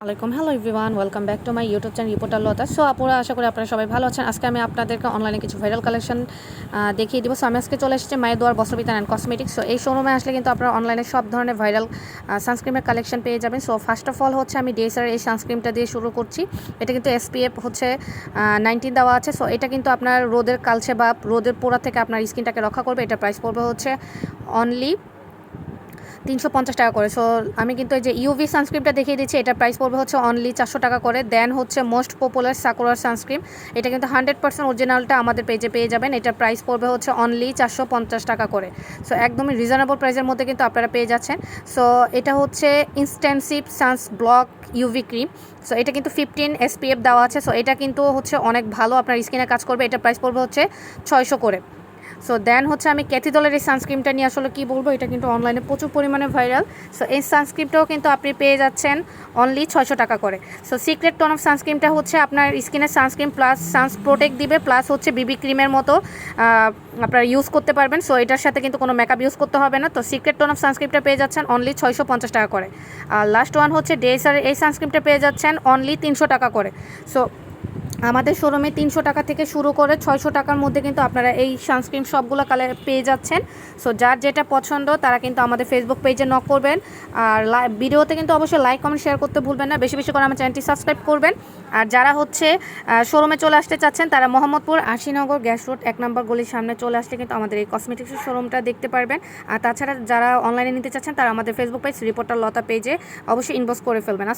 আলাইকুম hello everyone welcome back to my YouTube channel reporter Lata. So আপুরা আশা করি আপনারা সবাই ভালো আছেন। আজকে আমি আপনাদেরকে অনলাইনে কিছু ভাইরাল কালেকশন দেখিয়ে দিব। সো আমি আজকে চলে এসেছি মায়ের দোয়ার বস্ত্রবিতান অ্যান্ড কসমেটিক্স। সো এই শোরুমে আসলে কিন্তু আপনারা অনলাইনে সব ধরনের ভাইরাল সানস্ক্রিমের কালেকশন পেয়ে যাবেন। সো ফার্স্ট অফ অল হচ্ছে আমি ডিএসআর এই সানস্ক্রিমটা দিয়ে শুরু করছি। এটা কিন্তু SPF হচ্ছে 19 দেওয়া আছে। সো এটা কিন্তু আপনার রোদের কালচে বা রোদের পোড়া থেকে আপনার স্কিনটাকে রক্ষা করবে। এটা প্রাইস পড়বে হচ্ছে অনলি 350 টাকা করে। সো আমি কিন্তু এই যে ইউভি সানস্ক্রিমটা দেখিয়ে দিচ্ছি, এটা প্রাইস পড়বে হচ্ছে অনলি 400 টাকা করে। দেন হচ্ছে মোস্ট পপুলার সাকুরার সানস্ক্রিম, এটা কিন্তু 100% অরিজিনালটা আমাদের পেজে পেয়ে যাবেন। এটা প্রাইস পড়বে হচ্ছে অনলি 450 টাকা করে। সো একদমই রিজনেবল প্রাইসের মধ্যে কিন্তু আপনারা পেয়ে যাচ্ছেন। সো এটা হচ্ছে intensive suns block UV cream. So এটা কিন্তু 15 SPF দেওয়া আছে। সো এটা কিন্তু হচ্ছে অনেক ভালো আপনার স্কিনে কাজ করবে। এটা প্রাইস পড়বে হচ্ছে 600 করে। সো দেন হচ্ছে আমি ক্যাথিডলের এই সানস্ক্রিমটা নিয়ে আসলে কী বলবো, এটা কিন্তু অনলাইনে প্রচুর পরিমাণে ভাইরাল। সো এই সানস্ক্রিমটাও কিন্তু আপনি পেয়ে যাচ্ছেন অনলি 600 টাকা করে। সো সিক্রেট টোন অফ সানস্ক্রিমটা হচ্ছে আপনার স্কিনের সানস্ক্রিন প্লাস সানস প্রোটেক্ট দিবে, প্লাস হচ্ছে বিবি ক্রিমের মতো আপনারা ইউজ করতে পারবেন। সো এটার সাথে কিন্তু কোনো মেকআপ ইউজ করতে হবে না। তো সিক্রেট টোন অফ সানস্ক্রিমটা পেয়ে যাচ্ছেন অনলি 650 টাকা করে। আর লাস্ট ওয়ান হচ্ছে ডিএসআর এই সানস্ক্রিমটা পেয়ে যাচ্ছেন অনলি 300 টাকা করে। সো আমাদের শোরুমে 300 টাকা থেকে শুরু করে 600 টাকার মধ্যে কিন্তু আপনারা এই সানস্ক্রিন সবগুলো কালার পেয়ে যাচ্ছেন। সো যার যেটা পছন্দ তারা কিন্তু আমাদের ফেসবুক পেজে নক করবেন। আর ভিডিওতে কিন্তু অবশ্যই লাইক কমেন্ট শেয়ার করতে ভুলবেন না। বেশি বেশি করে আমার চ্যানেলটি সাবস্ক্রাইব করবেন। আর যারা হচ্ছে শোরুমে চলে আসতে চাচ্ছেন তারা মোহাম্মদপুর আশিনগর গ্যাস রোড 1 নম্বর গলির সামনে চলে আসলে কিন্তু আমাদের এই কসমেটিক্সের শোরুমটা দেখতে পারবেন। আর তাছাড়া যারা অনলাইনে নিতে চাচ্ছেন তারা আমাদের ফেসবুক পেজ রিপোর্টার লতা পেজে অবশ্যই ইনবক্স করে ফেলবেন।